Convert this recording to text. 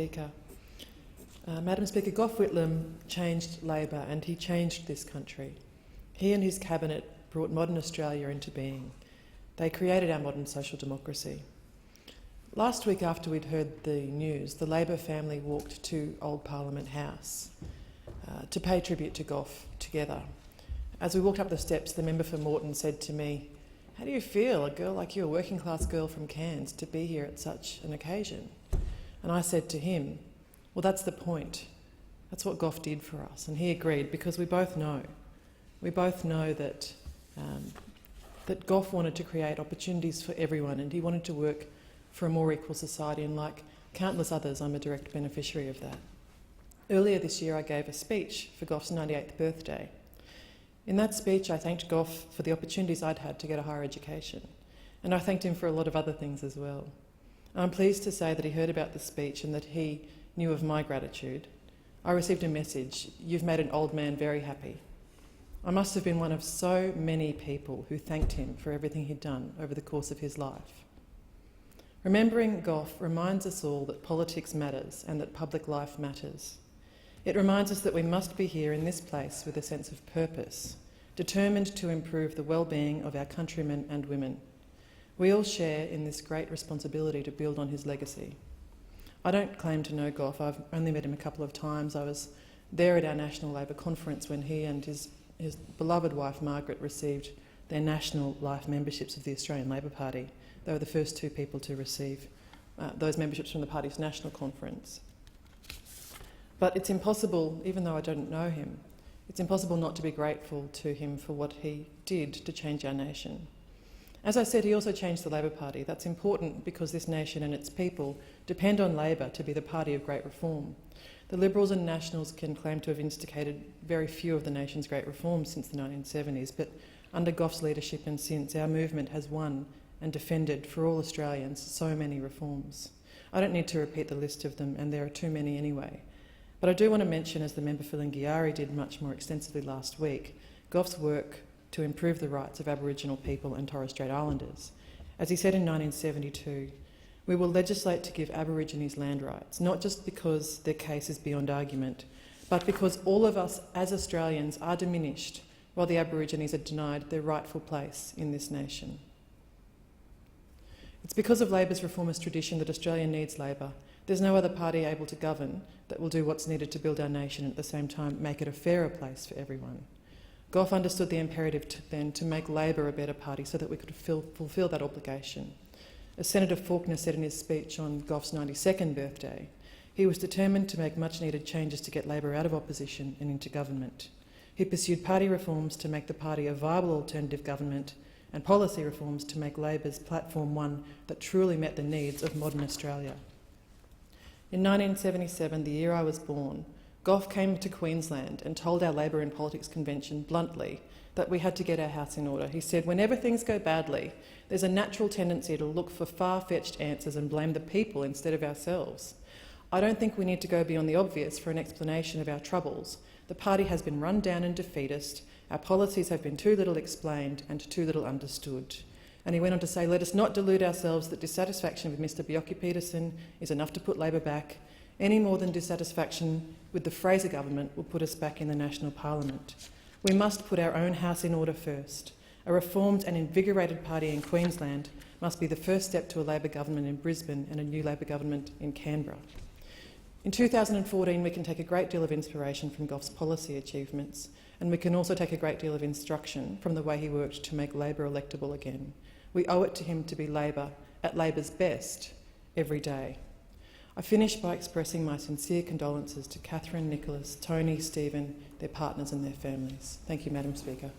Speaker. Madam Speaker, Gough Whitlam changed Labor and he changed this country. He and his cabinet brought modern Australia into being. They created our modern social democracy. Last week, after we'd heard the news, the Labor family walked to Old Parliament House to pay tribute to Gough together. As we walked up the steps, the member for Moreton said to me, "How do you feel, a girl like you, a working class girl from Cairns, to be here at such an occasion?" And I said to him, "Well, that's the point. That's what Gough did for us." And he agreed, because we both know that that Gough wanted to create opportunities for everyone, and he wanted to work for a more equal society, and like countless others, I'm a direct beneficiary of that. Earlier this year, I gave a speech for Gough's 98th birthday. In that speech, I thanked Gough for the opportunities I'd had to get a higher education, and I thanked him for a lot of other things as well. I'm pleased to say that he heard about the speech and that he knew of my gratitude. I received a message: "You've made an old man very happy." I must have been one of so many people who thanked him for everything he'd done over the course of his life. Remembering Gough reminds us all that politics matters and that public life matters. It reminds us that we must be here in this place with a sense of purpose, determined to improve the well-being of our countrymen and women. We all share in this great responsibility to build on his legacy. I don't claim to know Gough. I've only met him a couple of times. I was there at our National Labor conference when he and his beloved wife Margaret received their national life memberships of the Australian Labor Party. They were the first two people to receive those memberships from the party's national conference. But it's impossible, even though I don't know him, it's impossible not to be grateful to him for what he did to change our nation. As I said, he also changed the Labor Party. That's important because this nation and its people depend on Labor to be the party of great reform. The Liberals and Nationals can claim to have instigated very few of the nation's great reforms since the 1970s, but under Gough's leadership and since, our movement has won and defended for all Australians so many reforms. I don't need to repeat the list of them, and there are too many anyway. But I do want to mention, as the member for Lingiari did much more extensively last week, Gough's work to improve the rights of Aboriginal people and Torres Strait Islanders. As he said in 1972, "We will legislate to give Aborigines land rights, not just because their case is beyond argument, but because all of us as Australians are diminished while the Aborigines are denied their rightful place in this nation." It's because of Labor's reformist tradition that Australia needs Labor. There's no other party able to govern that will do what's needed to build our nation and at the same time make it a fairer place for everyone. Gough understood the imperative then to make Labor a better party so that we could fulfil that obligation. As Senator Faulkner said in his speech on Gough's 92nd birthday, he was determined to make much-needed changes to get Labor out of opposition and into government. He pursued party reforms to make the party a viable alternative government and policy reforms to make Labor's platform one that truly met the needs of modern Australia. In 1977, the year I was born, Gough came to Queensland and told our Labor in Politics convention bluntly that we had to get our house in order. He said, "Whenever things go badly, there's a natural tendency to look for far-fetched answers and blame the people instead of ourselves. I don't think we need to go beyond the obvious for an explanation of our troubles. The party has been run down and defeatist. Our policies have been too little explained and too little understood." And he went on to say, "Let us not delude ourselves that dissatisfaction with Mr Bjelke-Petersen is enough to put Labor back, any more than dissatisfaction with the Fraser government will put us back in the national parliament. We must put our own house in order first. A reformed and invigorated party in Queensland must be the first step to a Labor government in Brisbane and a new Labor government in Canberra." In 2014, we can take a great deal of inspiration from Gough's policy achievements, and we can also take a great deal of instruction from the way he worked to make Labor electable again. We owe it to him to be Labor at Labor's best every day. I finish by expressing my sincere condolences to Catherine, Nicholas, Tony, Stephen, their partners and their families. Thank you, Madam Speaker.